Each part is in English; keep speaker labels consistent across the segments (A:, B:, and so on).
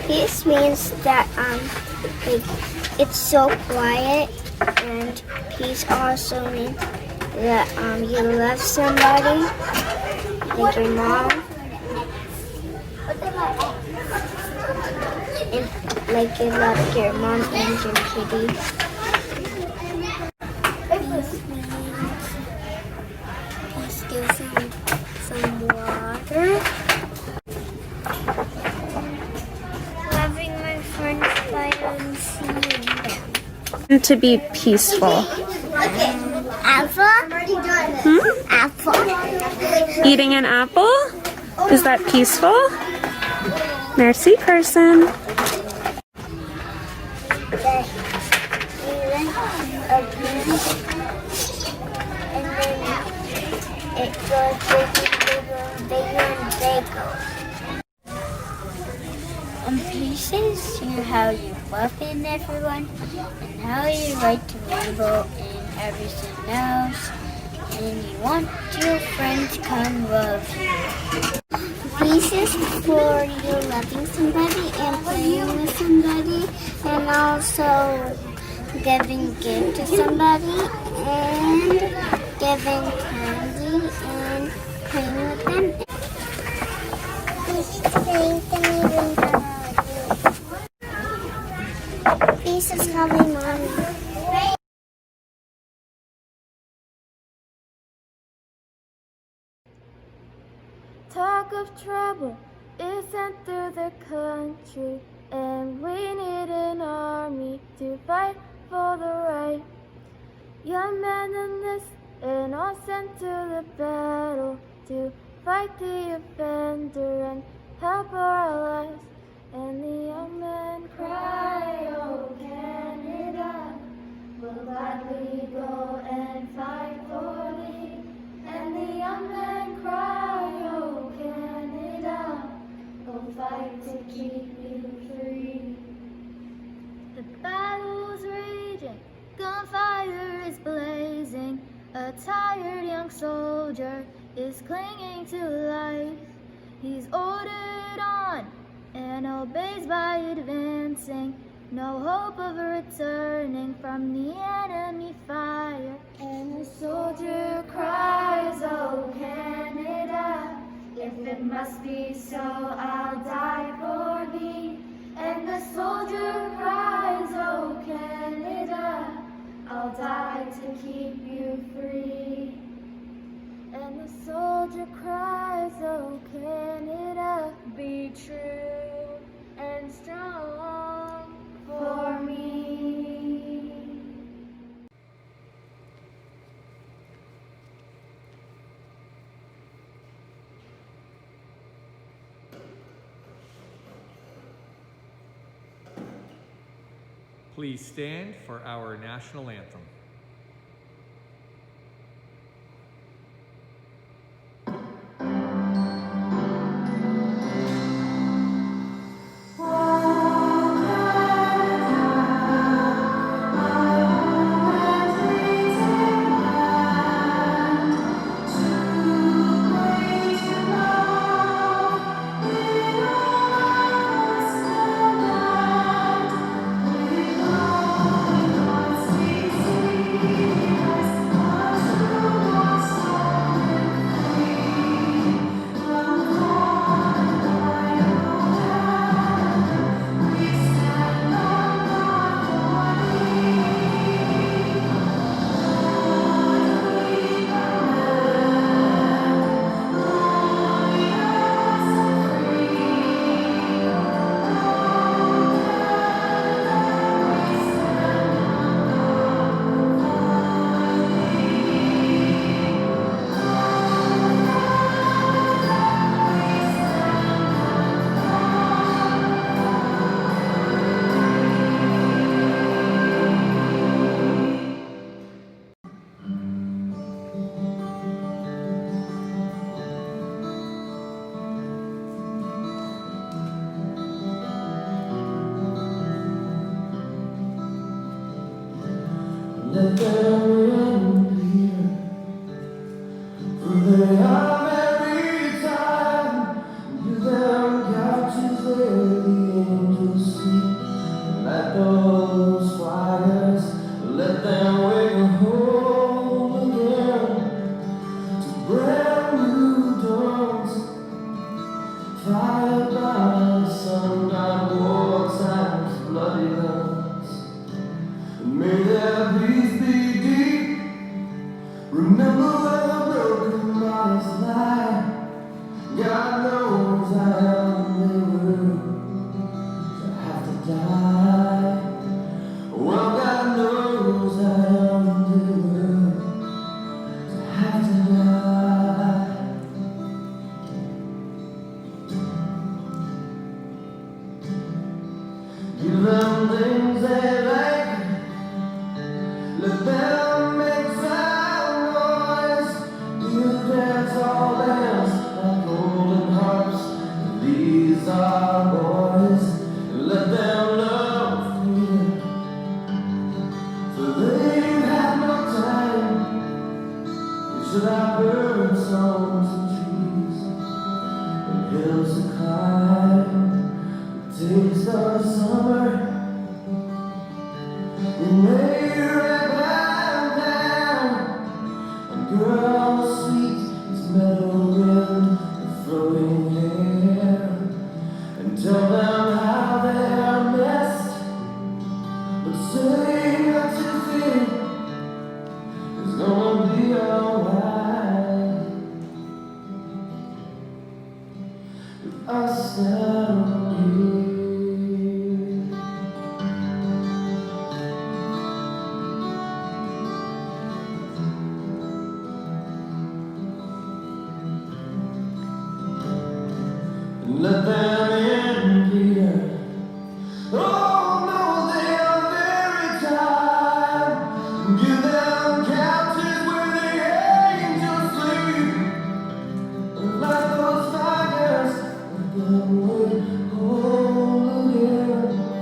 A: Peace means that like it's so quiet, and peace also means that you love somebody, like your mom, and like you love your mom and your kitty. Peace gives some water. Loving my friends by seeing them.
B: And to be peaceful.
A: Apple? Apple.
B: Eating an apple? Is that peaceful? Merci, person.
A: And then it goes bigger and bigger. Pieces, how you welcome everyone, and how you like to mingle and everything else, and you want your friends to come love you. Pieces for you loving somebody and playing with somebody, and also giving gift to somebody, and giving candy and playing with them. Peace is coming, Mommy.
C: Talk of trouble is sent through the country, and we need an army to fight for the right. Young men enlist and all sent to the battle to fight the offender and help our lives. And the young men cry, oh Canada, we'll gladly go and fight for thee. And the young men cry, oh Canada, we'll fight to keep you free. The battle's raging, gunfire is blazing, a tired young soldier is clinging to life. He's ordered on and obeys by advancing, no hope of returning from the enemy fire. And the soldier cries, oh Canada, if it must be so, I'll die for thee. And the soldier cries, oh Canada, I'll die to keep you free. And the soldier cries, oh Canada, be true and strong for me.
D: Please stand for our national anthem.
E: Thank you. Remember when the broken bodies lie. God knows how young they were to have to die. Well, God knows how young they were to have to die. Give them things they like. Let them make sound noise. You dance all dance like golden harps. These are boys. Let them love freedom. For they've had no time. Should I burn songs and trees and hills to climb? The taste of summer. We made right down. A girl sweet as meadow wind and flowing hair. And tell them how they are missed. But say not to fear. It's gonna be alright with us down here. Let them in, Peter. Oh no, they are very tired. Give them couches where the angels sleep. And light those fires, let them wait home again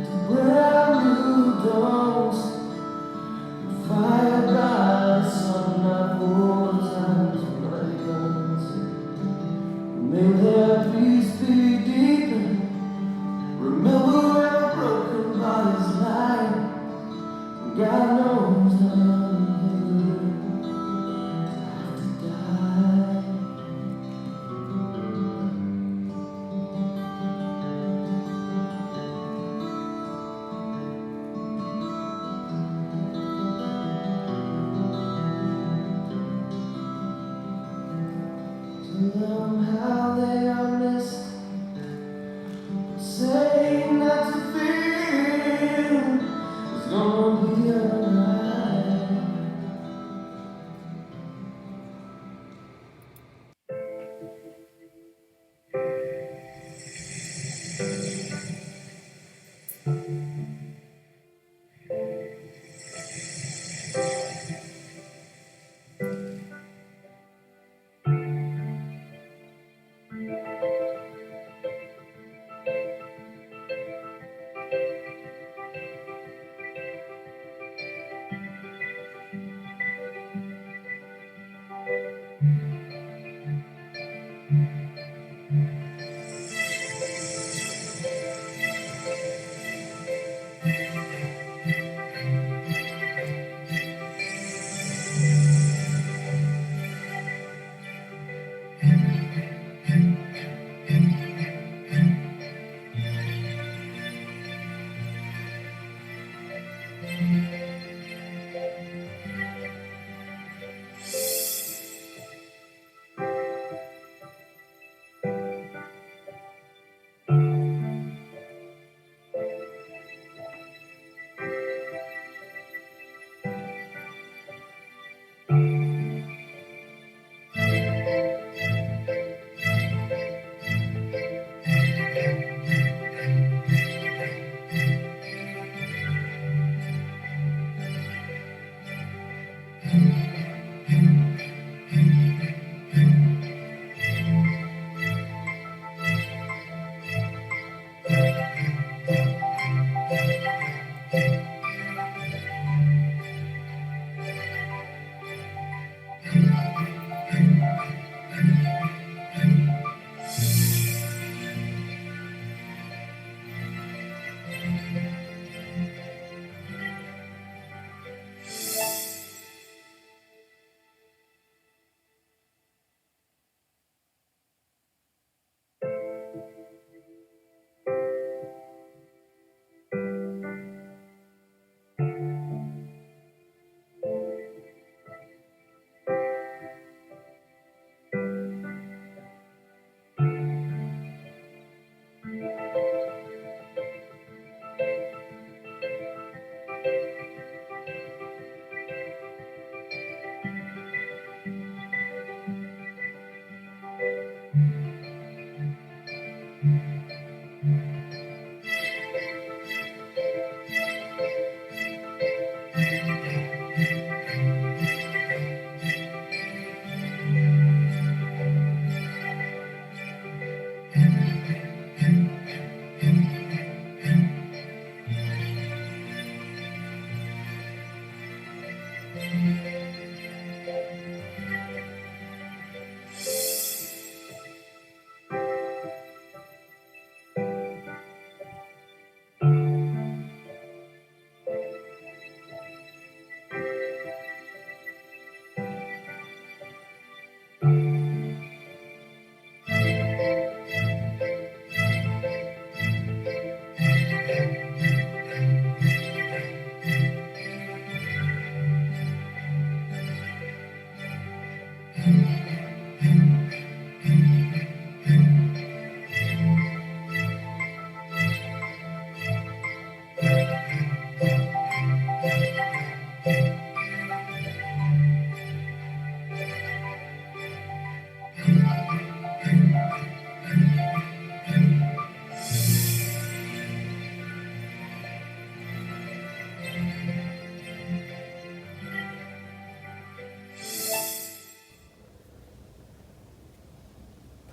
E: to brand new dawns. Fired by the sun, not more times bloody guns. May their peace be deep. Remember when the broken bodies lie. God knows how young they were to die. Tell them how they are missed. Say not to fear. It's gonna be alright.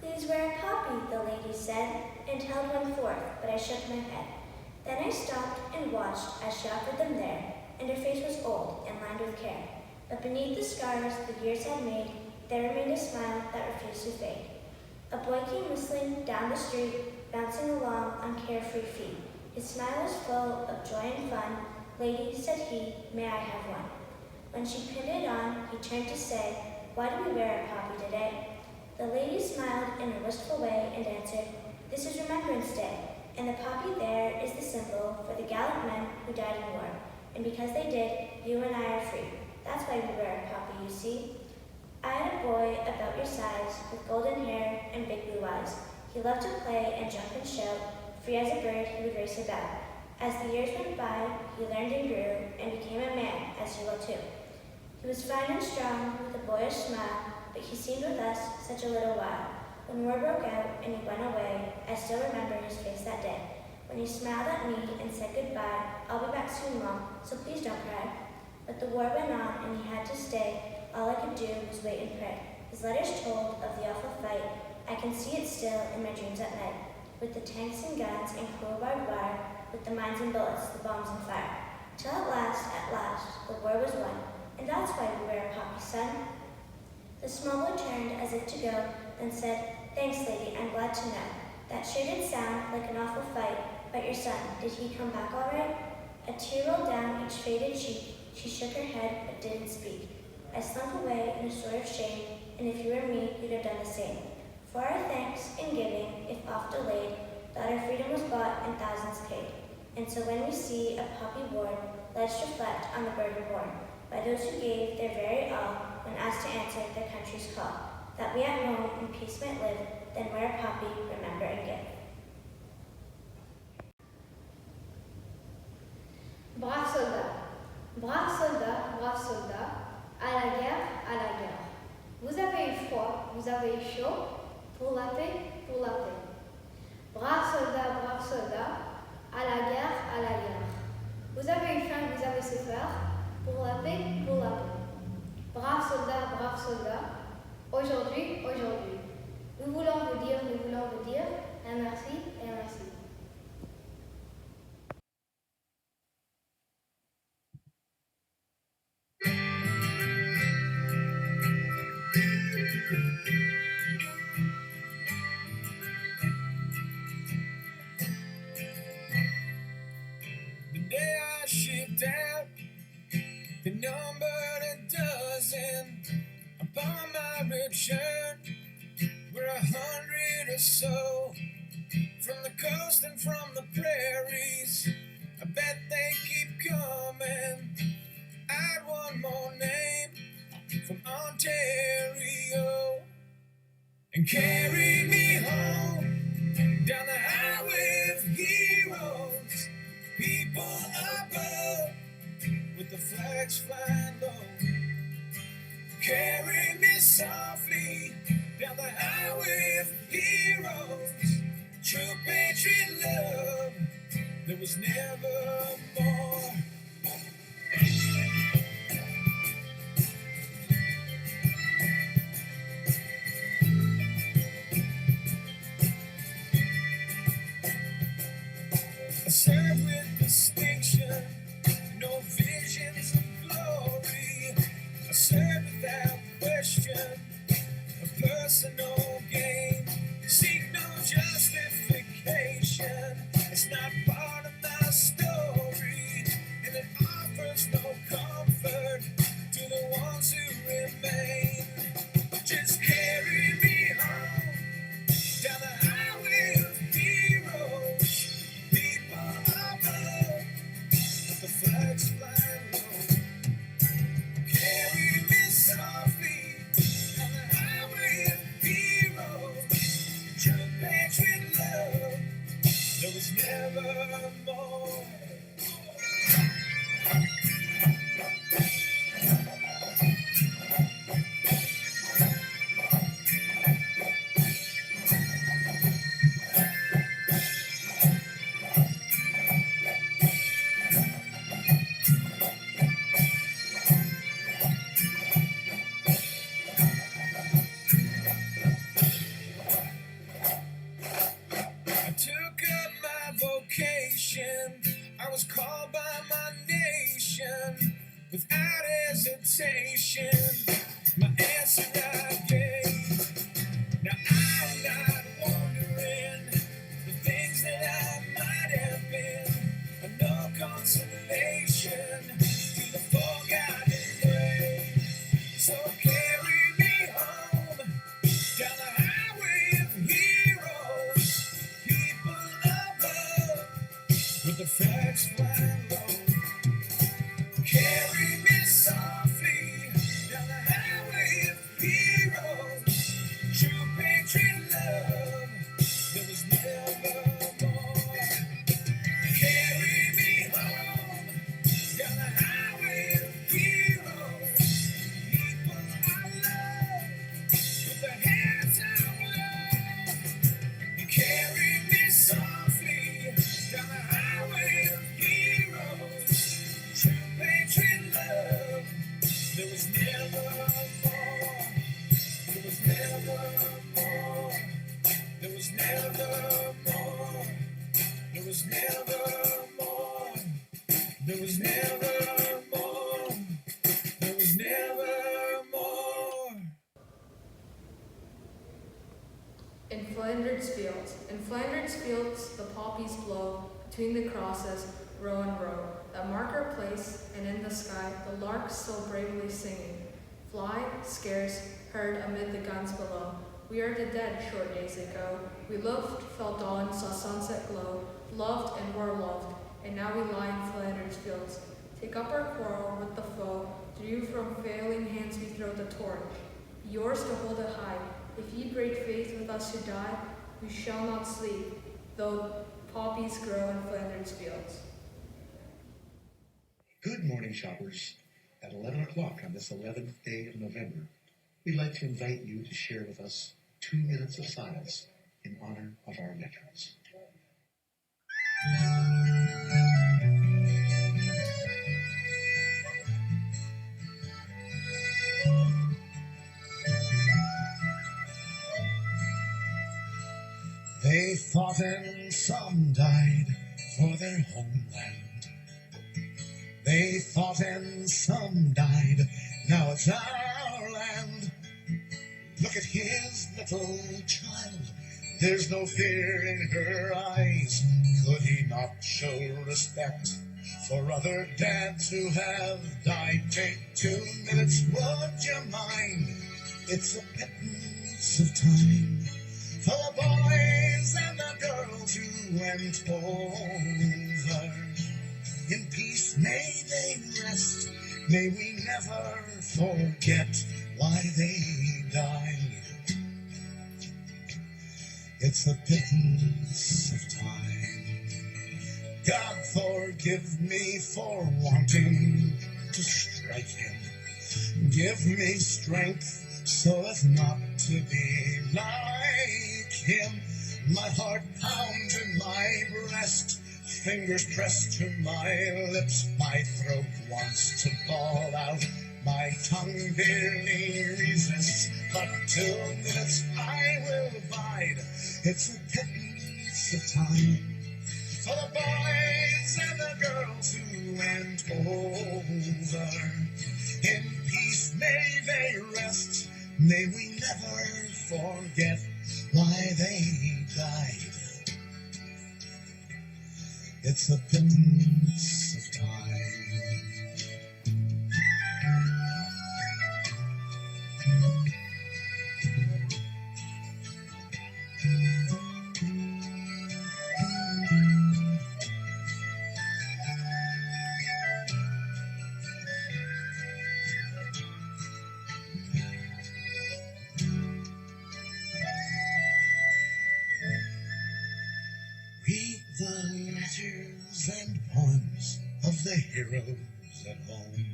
C: Please wear a poppy, the lady said, and held one forth, but I shook my head. Then I stopped and watched as she offered them there, and her face was old and lined with care. But beneath the scars the years had made, there remained a smile that refused to fade. A boy came whistling down the street, bouncing along on carefree feet. His smile was full of joy and fun. Lady, said he, may I have one? When she pinned it on, he turned to say, why do we wear a poppy today? The lady smiled in a wistful way and answered, this is Remembrance Day, and the poppy there is the symbol for the gallant men who died in war. And because they did, you and I are free. That's why we wear a poppy, you see. I had a boy about your size, with golden hair and big blue eyes. He loved to play and jump and shout. Free as a bird, he would race about. As the years went by, he learned and grew, and became a man, as you will too. He was fine and strong, with a boyish smile, but he seemed with us such a little while. When war broke out and he went away, I still remember his face that day. When he smiled at me and said goodbye, I'll be back soon, Mom, so please don't cry. But the war went on and he had to stay. All I could do was wait and pray. His letters told of the awful fight. I can see it still in my dreams at night, with the tanks and guns and cruel barbed wire, with the mines and bullets, the bombs and fire. Till at last, the war was won, and that's why we wear a poppy, son. The small boy turned as if to go, then said, thanks, lady, I'm glad to know. That sure did sound like an awful fight, but your son, did he come back all right? A tear rolled down each faded cheek. She shook her head, but didn't speak. I slunk away in a sort of shame, and if you were me, you'd have done the same. For our thanks and giving, if oft delayed, that our freedom was bought and thousands paid. And so when we see a poppy worn, let's reflect on the burden borne by those who gave their very all when asked to answer their country's call, that we at home in peace might live, then wear a poppy, remember and give.
F: Braves soldats, braves soldats, braves soldats, à la guerre, à la guerre. Vous avez eu froid, vous avez eu chaud, pour la paix, pour la paix. Braves soldats, à la guerre, à la guerre. Vous avez eu faim, vous avez souffert, pour la paix, pour la paix. Braves soldats, aujourd'hui, aujourd'hui. Nous voulons vous dire, un merci et un merci.
E: The day I shipped out, they numbered a dozen. Upon my return, we're 100 or so. From the coast and from the prairies, I bet they keep coming. Add one more name from Ontario and carry me home down the highway of heroes. People above with the flags flying low. Carry me softly down the highway of heroes. True patriot love, there was never more. I serve with distinction, no visions of glory. I serve without question, a personal gain. Seek no justification, it's not part of my story, and it offers no comfort to the ones who remain. Just carry me home down the highway of heroes. People above, the flags flying low. Carry me softly down the
G: In Flanders fields, the poppies blow between the crosses, row and row, that mark our place, and in the sky, the lark still bravely singing. Fly, scarce, heard amid the guns below. We are the dead, short days ago. We loved, felt dawn, saw sunset glow, loved and were loved, and now we lie in Flanders fields. Take up our quarrel with the foe, to you from failing hands we throw the torch. Yours to hold it high. If ye break faith with us who die, we shall not sleep, though poppies grow in Flanders fields.
H: Good morning, shoppers. At 11 o'clock on this 11th day of November, we'd like to invite you to share with us 2 minutes of silence in honor of our veterans. They fought and some died for their homeland. They fought and some died, now it's our land. Look at his little child, there's no fear in her eyes. Could he not show respect for other dads who have died? Take 2 minutes, would you mind? It's a pittance of time for the boys and the girls who went over. In peace may they rest, may we never forget why they died. It's a pittance of time. God forgive me for wanting to strike him. Give me strength so as not to be like him. My heart pounds in my breast, fingers pressed to my lips. My throat wants to bawl out, my tongue barely resists. But 2 minutes I will bide. It's a pittance of time for the boys and the girls who went over. In peace may they rest, may we never forget why they died. It's a pittance of time. Read the letters and poems of the heroes at home.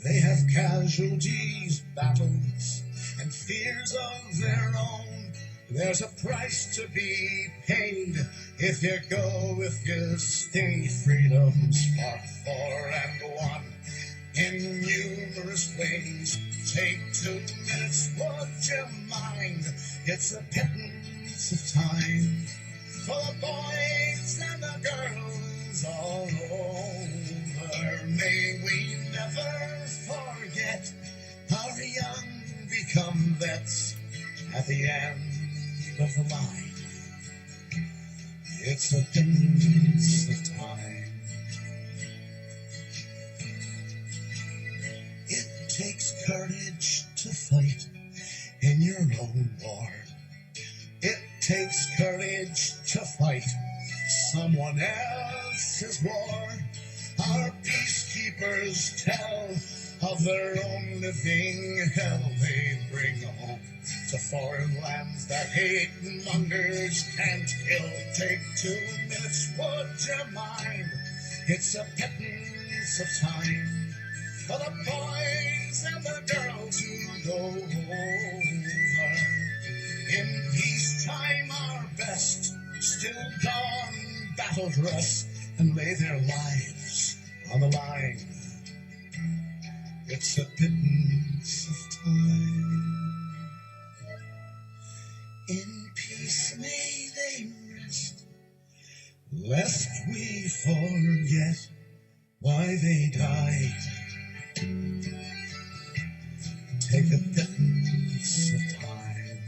H: They have casualties, battles, and fears of their own. There's a price to be paid if you go, if you stay. Freedom's fought for and won in numerous ways. Take 2 minutes, would you mind? It's a pittance of time for the boys and the girls all over. May we never forget our young become vets at the end of the line. It's a pittance of time. It takes courage to fight in your own war. It takes courage to fight someone else's war. Our peacekeepers tell of their own living hell they bring home to foreign lands that hate mongers can't kill. Take 2 minutes, would you mind? It's a pittance of time for the boys and the girls who go over. In peacetime our best still don battle dress and lay their lives on the line. It's a pittance of time. In peace may they rest, lest we forget why they died. Take a pittance of time.